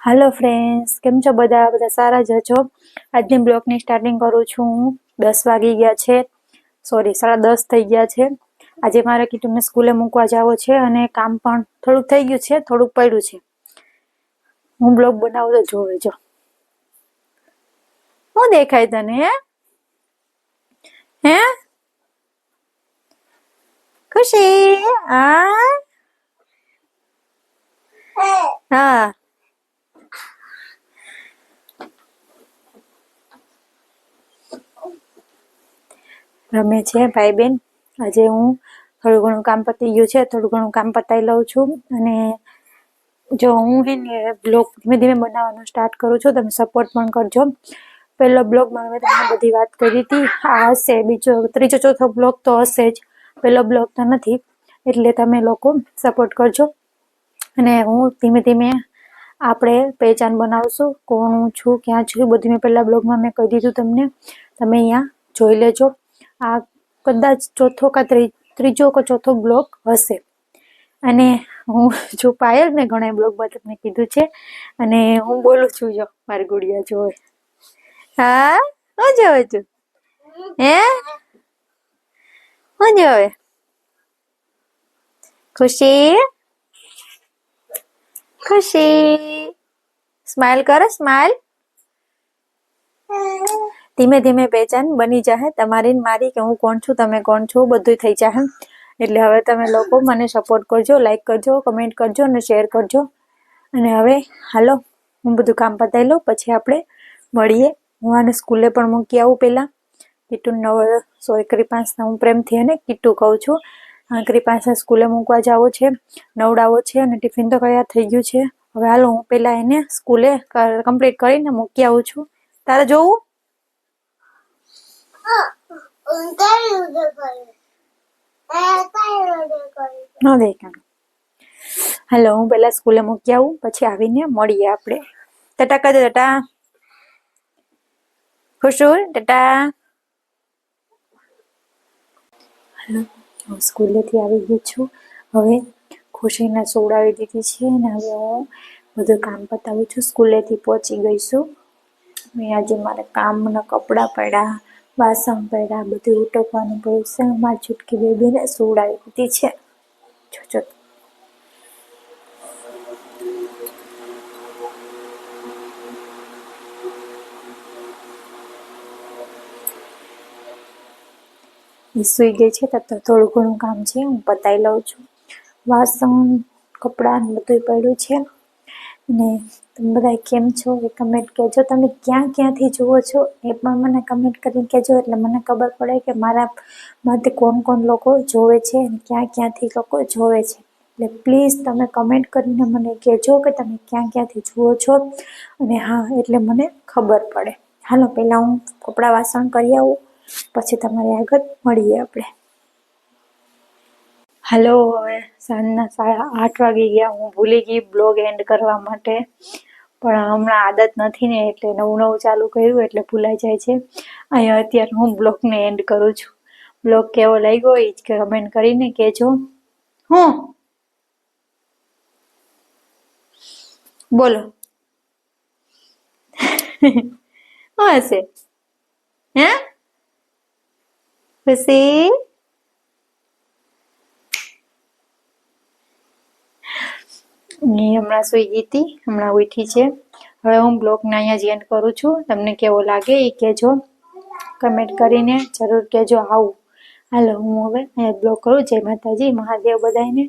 Hello friends, केम छो बधा बधा सारा ज छो। આજની બ્લોગની સ્ટાર્ટિંગ કરું છું હું। 10 વાગી ગયા છે, સોરી 10:30 થઈ ગયા છે। આજે મારે કીટુને સ્કૂલે મૂકવા જાવો છે અને કામ પણ થોડુંક થઈ ગયું છે, થોડુંક પડ્યું છે। હું બ્લોગ બનાવું તો જોવે જો હું દેખાય તને હે ખુશી આ હા રમે છે ભાઈ બેન। આજે હું થોડું ઘણું કામ પતી ગયું છે, થોડું ઘણું કામ પતાવી લઉં છું અને જો હું હે ને બ્લોગ ધીમે ધીમે બનાવવાનું સ્ટાર્ટ કરું છું, તમે સપોર્ટ પણ કરજો। પહેલો બ્લોગમાં મેં તમને બધી વાત કરી હતી, આ હશે બીજો ત્રીજો ચોથો બ્લોગ તો હશે જ, પહેલો બ્લોગ તો નથી, એટલે તમે લોકો સપોર્ટ કરજો। અને હું ધીમે ધીમે આપણે પહેચાન બનાવશું, કોણ હું છું, ક્યાં છું, બધું મેં પહેલા બ્લોગમાં મેં કહી દીધું તમને, તમે અહીંયા જોઈ લેજો। આ કદાચ ચોથો કા ત્રીજો કે ચોથો બ્લોગ હશે। અને હું છું પાયલ, મેં ઘણા બ્લોગમાં તમને કીધું છે અને હું બોલું છું જો મારી ગુડિયા જોવે। હા હું જોવે છું હે હું જોવે ખુશી ખુશી સ્માઈલ કરો સ્માઈલ। ધીમે ધીમે પહેચાન બની જાહે તમારી મારી, કે હું કોણ છું તમે કોણ છો બધું થઈ જાહે। એટલે હવે તમે લોકો મને સપોર્ટ કરજો, લાઈક કરજો, કમેન્ટ કરજો અને શેર કરજો। અને હવે હાલો હું બધું કામ પતાવી લઉં, પછી આપણે મળીએ। હું આને સ્કૂલે પણ મૂકી આવું પહેલાં। કીટુ ક્રિપાંશને હું પ્રેમથી એને કીટુ કહું છું। ક્રિપાંશને સ્કૂલે મૂકવા જવો છે, નવડાવો છે અને ટિફિન તો તૈયાર થઈ ગયું છે। હવે હાલો હું પહેલાં એને સ્કૂલે કમ્પ્લીટ કરીને મૂકી આવું છું। તારે જોવું ન દેખાય। હાલો હું પહેલાં સ્કૂલે મૂકી આવું, પછી આવીને મળીએ આપણે। ટાટા કરજો, ટાટા ખુશુ ટાટા। હાલો હું સ્કૂલેથી આવી ગઈ છું, હવે ખુશીને સોવડાવી દીધી છે અને હવે હું બધું કામ પતાવું છું, સ્કૂલેથી પહોંચી ગઈ છું। આજે મારે કામના કપડાં પડ્યા, વાસણ પડ્યા, બધું ઉટકવાનું પડ્યું છે। મારી છૂટકી બેબીને સોવડાવી દીધી છે, જોજો એ સૂઈ ગઈ છે। તો થોડું ઘણું કામ છે હું પતાવી લઉં છું, વાસણ કપડાં ને બધું પડ્યું છે। અને તમે બધા કેમ છો એ કમેન્ટ કહેજો, તમે ક્યાંથી જુઓ છો એ પણ મને કમેન્ટ કરીને કહેજો, એટલે મને ખબર પડે કે મારા માટે કોણ લોકો જોવે છે અને ક્યાંથી લોકો જોવે છે। એટલે પ્લીઝ તમે કમેન્ટ કરીને મને કહેજો કે તમે ક્યાંથી જુઓ છો, અને હા એટલે મને ખબર પડે। હાલો પહેલાં હું કપડાં વાસણ કરી આવું, પછી તમારી આગળ મળીએ આપણે। હાલો હવે સાંજના 8:30 વાગી ગયા, હું ભૂલી ગઈ બ્લોગ એન્ડ કરવા માટે, પણ હમણાં આદત નથી ને એટલે નવું ચાલુ કર્યું એટલે ભૂલાઈ જાય છે। અહીંયા અત્યારે હું બ્લોગને એન્ડ કરું છું। બ્લોગ કેવો લાગ્યો એ જ કમેન્ટ કરીને કહેજો। હું બોલો શું હશે હે ખુશી હમણાં સૂઈ ગઈ હતી, હમણાં ઉઠી છે। હવે હું બ્લોગને અહીંયા જ એન્ડ કરું છું, તમને કેવો લાગે એ કહેજો, કમેન્ટ કરીને જરૂર કહેજો આવું। હાલો હું હવે અહીંયા બ્લોગ કરું। જય માતાજી, મહાદેવ બધાને।